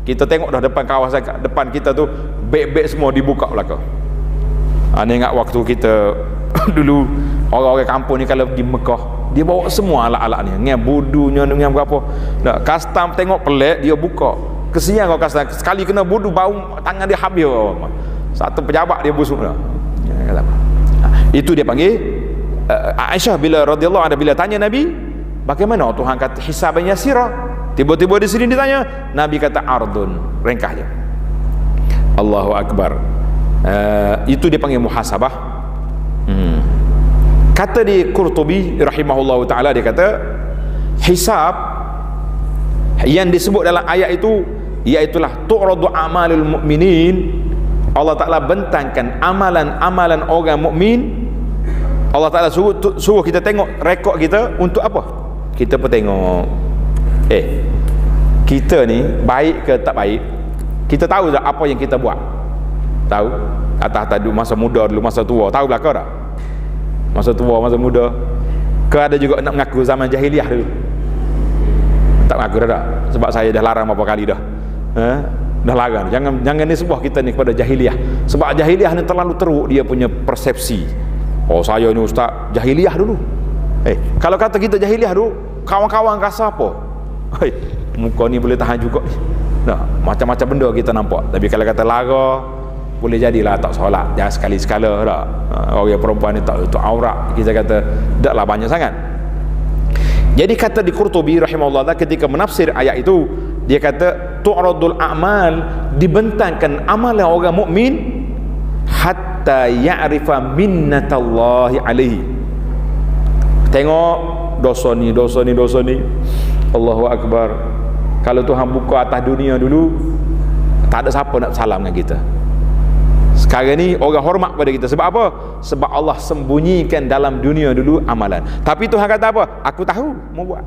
Kita tengok dah depan kawasan depan kita tu, beg-beg semua dibuka belakang. Ni ingat waktu kita dulu orang-orang kampung ni kalau pergi Mekah, dia bawa semua alat-alat ni, dengan budunya, dengan berapa. Nah, custom tengok pelik, dia buka. Kesian kalau custom sekali kena budu, bau tangan dia habis. Satu pejabat dia busuk dah. Itu dia panggil Aisyah bila radhiyallahu anha bila tanya Nabi, bagaimana Tuhan kata hisaban yasira? Tiba-tiba di sini ditanya, Nabi kata ardun, ringkas je. Allahu Akbar. Itu dia panggil muhasabah. Kata di Qurtubi rahimahullahu ta'ala, dia kata hisab yang disebut dalam ayat itu iaitulah tu'radu amalul mu'minin. Allah Ta'ala bentangkan amalan-amalan orang mukmin. Allah Ta'ala suruh kita tengok rekod kita untuk apa? Kita pun tengok, kita ni baik ke tak baik? Kita tahu tak apa yang kita buat? Tahu? Atas dulu masa muda, dulu masa tua, tahu belakang tak? Masa tua, masa muda. Ke ada juga nak mengaku zaman jahiliah dulu? Tak mengaku dah. Sebab saya dah larang berapa kali dah. Dah larang. Jangan nisbah kita ni kepada jahiliah. Sebab jahiliah ni terlalu teruk dia punya persepsi. Oh, saya ni ustaz jahiliah dulu. Kalau kata kita jahiliah dulu, kawan-kawan rasa apa? Muka ni boleh tahan juga. Nah, macam-macam benda kita nampak. Tapi kalau kata lara, boleh jadilah tak solat. Jangan sekali-sekala dah. Orang perempuan ni tak itu aurat. Kita kata taklah banyak sangat. Jadi kata di Qurtubi rahimahullah ketika menafsir ayat itu, dia kata tu'radul a'mal, dibentangkan amalan orang mukmin hatta ya'rifa minnatallahi alaihi. Tengok dosa ni. Allahu Akbar. Kalau Tuhan buka atas dunia dulu, tak ada siapa nak salam dengan kita. Sekarang ni orang hormat pada kita. Sebab apa? Sebab Allah sembunyikan dalam dunia dulu amalan. Tapi Tuhan kata apa? Aku tahu mau buat.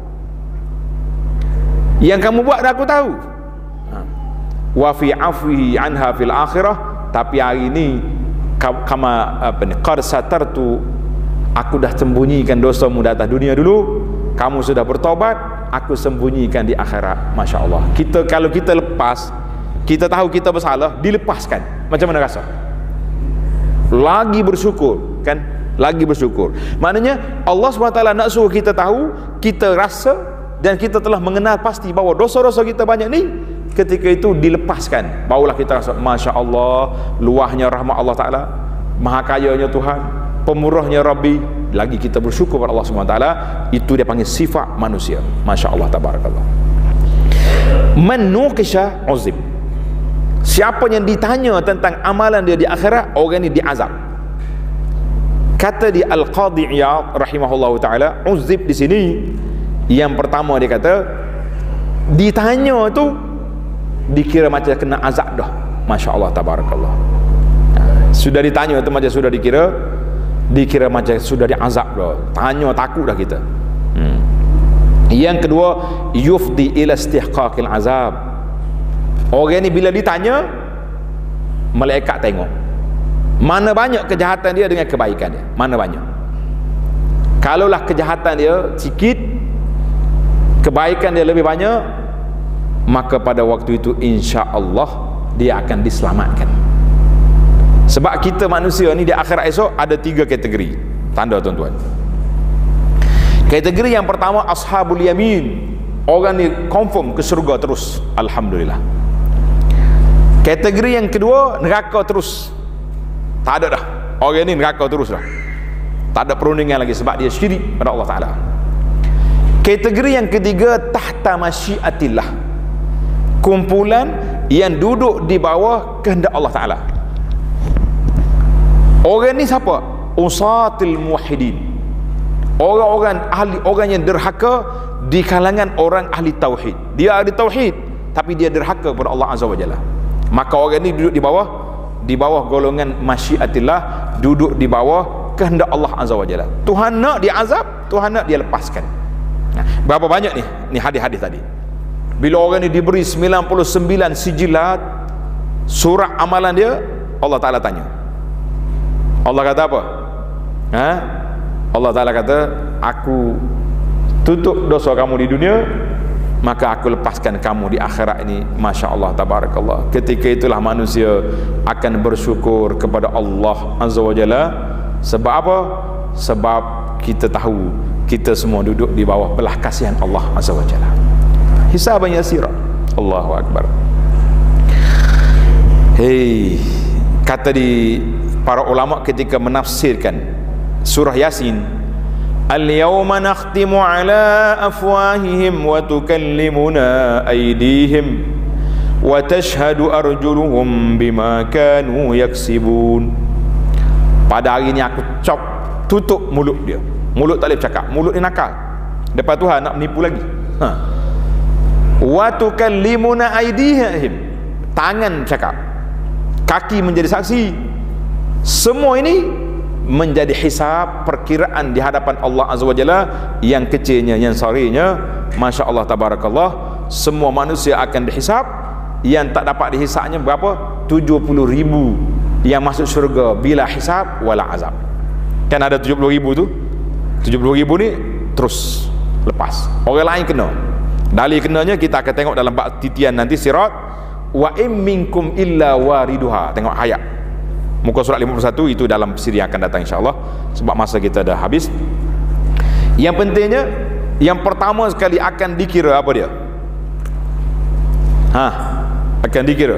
Yang kamu buat dah aku tahu. Wa fi afwihi anha fil akhirah. Tapi hari ni qad satartu, aku dah sembunyikan dosamu di atas dunia dulu. Kamu sudah bertobat, aku sembunyikan di akhirat. Masya Allah. Kalau kita lepas, kita tahu kita bersalah, dilepaskan, macam mana rasa? Lagi bersyukur, kan? Lagi bersyukur. Maknanya Allah SWT nak suruh kita tahu, kita rasa, dan kita telah mengenal pasti bahawa dosa-dosa kita banyak ni. Ketika itu dilepaskan, barulah kita rasa Masya Allah, luahnya rahmat Allah Ta'ala, maha kayanya Tuhan, pemurahnya Rabbi. Lagi kita bersyukur kepada Allah SWT. Itu dia panggil sifat manusia. Masya Allah, tabarakallah. Man nuqisha uzib. Siapa yang ditanya tentang amalan dia di akhirat, orang ni diazab. Kata di Al-Qadhi Iyad rahimahullahu ta'ala, uzib di sini yang pertama dia kata ditanya tu dikira macam kena azab dah. Masya Allah, tabarakallah. Sudah ditanya tu macam sudah dikira macam sudah diazab dah. Tanya takut dah kita. Yang kedua, yufdi ila istihqaqil azab. Orang ni bila ditanya, malaikat tengok mana banyak kejahatan dia dengan kebaikan dia, mana banyak. Kalaulah kejahatan dia sikit, kebaikan dia lebih banyak, maka pada waktu itu insya-Allah dia akan diselamatkan. Sebab kita manusia ni di akhirat esok ada 3 kategori. Tanda tuan-tuan. Kategori yang pertama ashabul yamin. Orang ni confirm ke syurga terus, alhamdulillah. Kategori yang kedua neraka terus. Tak ada dah. Orang ni neraka terus dah. Tak ada perundingan lagi sebab dia syirik pada Allah Taala. Kategori yang ketiga tahta masyiatillah. kumpulan yang duduk di bawah kehendak Allah Ta'ala. Orang ni siapa? Usatil muwahhidin, orang-orang ahli, orang yang derhaka di kalangan orang ahli tauhid. Dia ahli tauhid tapi dia derhaka kepada Allah Azza wa Jalla. Maka orang ni duduk di bawah golongan masyiatillah, duduk di bawah kehendak Allah Azza wa Jalla. Tuhan nak dia azab, Tuhan nak dia lepaskan. Berapa banyak ni hadis-hadis tadi. Bila orang ni diberi 99 sijilat surat amalan dia, Allah Ta'ala tanya. Allah kata apa? Allah Ta'ala kata, aku tutup dosa kamu di dunia, maka aku lepaskan kamu di akhirat ini. Masya Allah, tabarakallah. Ketika itulah manusia akan bersyukur kepada Allah Azza wa Jalla. Sebab apa? Sebab kita tahu kita semua duduk di bawah belah kasihan Allah Azza wa Jalla. Hisaban yasira. Allahu Akbar. Hei, kata di para ulama ketika menafsirkan surah Yasin, al-yawma nakhtimu ala afwahihim wa tukallimuna aydihim wa tashhadu arjuluhum bima kanu yaksibun. Pada hari ni aku tutup mulut dia. Mulut tak boleh bercakap, mulut ni nakal. Depan Tuhan nak menipu lagi. Wa tukallimuna aydihim, tangan bercakap, kaki menjadi saksi. Semua ini menjadi hisab, perkiraan di hadapan Allah Azza wa Jalla, yang kecilnya, yang sarinya. Masya Allah, tabarakallah. Semua manusia akan dihisab. Yang tak dapat dihisabnya berapa? 70,000 yang masuk syurga bila hisab wala azab. Kan ada 70,000 tu. 70,000 ni terus lepas. Orang lain kena. Dalil kenanya kita akan tengok dalam bab titian nanti, sirat. Wa im minkum illa wariduha. Tengok ayat muka surat 51, itu dalam siri yang akan datang insyaAllah, sebab masa kita dah habis. Yang pentingnya, yang pertama sekali akan dikira apa dia? Akan dikira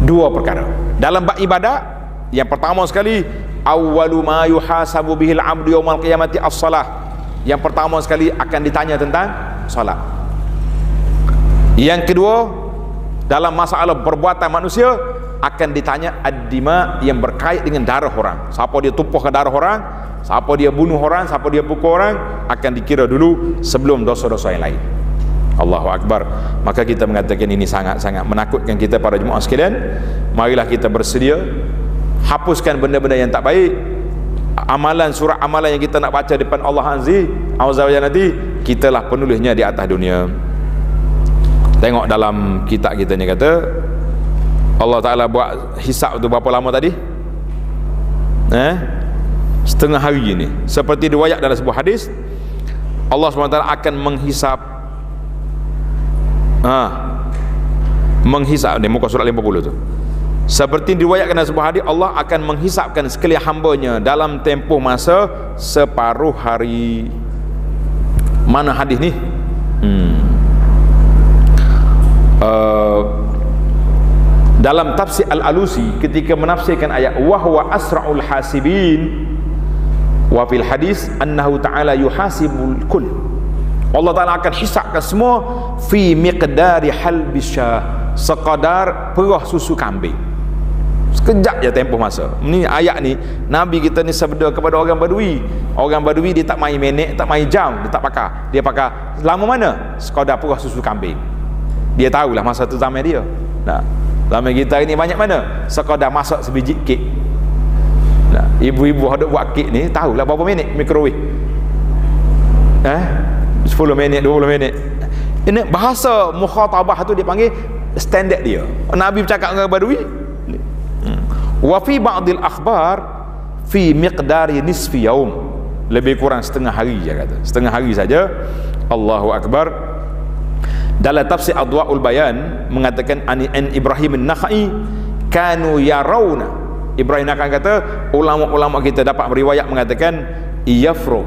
dua perkara dalam bab ibadat. Yang pertama sekali, awwalu ma yuhasabu bihil abdu yaumal qiyamati as-salah. Yang pertama sekali akan ditanya tentang salat. Yang kedua, dalam masalah perbuatan manusia akan ditanya ad-dima, yang berkait dengan darah orang. Siapa dia tumpahkan darah orang, siapa dia bunuh orang, siapa dia pukul orang, akan dikira dulu sebelum dosa-dosa yang lain. Allahu Akbar. Maka kita mengatakan ini sangat-sangat menakutkan kita para jemaah sekalian. Marilah kita bersedia hapuskan benda-benda yang tak baik. Amalan, surat amalan yang kita nak baca depan Allah Azza wa Jalla nanti, kitalah penulisnya di atas dunia. Tengok dalam kitab kita ni, kata Allah Ta'ala buat hisab tu berapa lama tadi? Setengah hari ni. Seperti riwayat dalam sebuah hadis, Allah SWT akan menghisab menghisab ni muka surat 50 tu. Seperti diriwayatkan dalam sebuah hadis, Allah akan menghisapkan sekalian hambanya dalam tempoh masa separuh hari. Mana hadis ni? Dalam tafsir Al-Alusi ketika menafsirkan ayat wa huwa asra'ul hasibin, wa fil hadis annahu ta'ala yuhasibul kull. Allah Ta'ala akan hisapkan semua fi miqdari halbisyah, sekadar perah susu kambing. Sekejap je tempoh masa. Ni ayat ni Nabi kita ni sabda kepada orang Badui. Orang Badui dia tak main minit, tak main jam, dia tak pakar. Dia pakar lama mana? Sekadar perah susu kambing. Dia tahulah masa tu zaman dia. Zaman kita ni banyak mana? Sekadar masak sebiji kek. Ibu-ibu hendak buat kek ni tahulah berapa minit mikrowave. 10 minit, 20 minit. Ini bahasa mukhatabah tu dia panggil standard dia. Nabi bercakap dengan Badui. Wa fi ba'dil akhbar fi miqdari nisfi yaum, lebih kurang setengah hari je kata. Setengah hari saja. Allahu Akbar. Dalam tafsir Adwa'ul Bayan mengatakan an Ibrahim an-Nakhai kanu yarawna. Ibrahim Nakhai kata, ulama-ulama kita dapat meriwayat mengatakan yafru,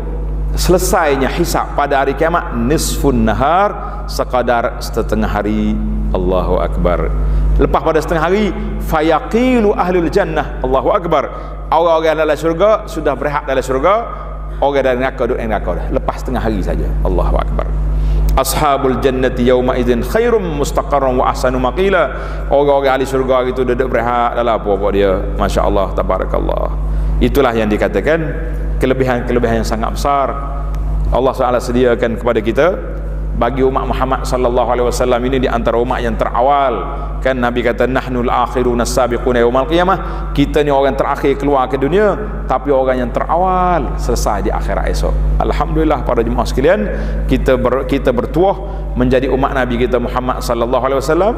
selesainya hisab pada hari kiamat nisfun nahar, sekadar setengah hari. Allahu Akbar. Lepas pada setengah hari, fayaqilu ahlul jannah. Allahu Akbar. Orang-orang dalam syurga sudah berehat dalam syurga, orang dari neraka duduk di neraka dah. Lepas setengah hari saja. Allahu Akbar. ashabul jannati yauma idzin khairum mustaqarran wa ahsanu maqila. Orang-orang ahli syurga itu duduk berehat dalam apa dia, masya-Allah, tabarakallah. Itulah yang dikatakan kelebihan-kelebihan yang sangat besar Allah SWT sediakan kepada kita bagi umat Muhammad sallallahu alaihi wasallam. Ini di antara umat yang terawal. Kan Nabi kata nahnul akhiruna sabiquna yaumal qiyamah. Kita ni orang terakhir keluar ke dunia, tapi orang yang terawal selesai di akhirat esok. Alhamdulillah para jemaah sekalian, kita bertuah menjadi umat Nabi kita Muhammad sallallahu alaihi wasallam.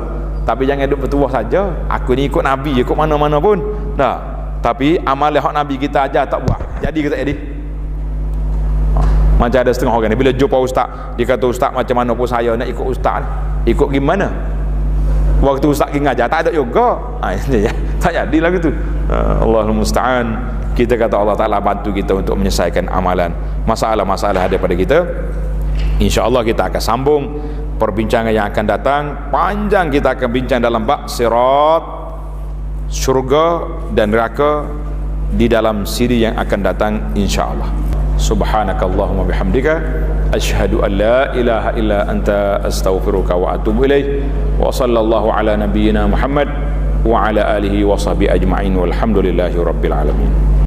Tapi jangan duduk bertuah saja, aku ni ikut Nabi, ikut mana-mana pun. Dah. Tapi amal yang Nabi kita ajar tak buat. Jadi ke tak jadi? Macam ada setengah orang ni, bila jumpa ustaz, dia kata ustaz macam mana pun saya nak ikut ustaz ni. Ikut gimana? Waktu ustaz pergi ngajar tak ada juga. Tak jadi lah gitu. Allahul musta'an. Kita kata Allah Ta'ala bantu kita untuk menyelesaikan amalan. Masalah-masalah ada pada kita, insya-Allah kita akan sambung perbincangan yang akan datang. Panjang kita akan bincang dalam bab sirat, syurga dan neraka di dalam siri yang akan datang, insya-Allah. Subhanakallahumma bihamdika asyhadu an la ilaha illa anta astaghfiruka wa atubu ilaik. Wa sallallahu ala nabiyyina Muhammad wa ala alihi wa sahbihi ajma'in walhamdulillahi rabbil alamin.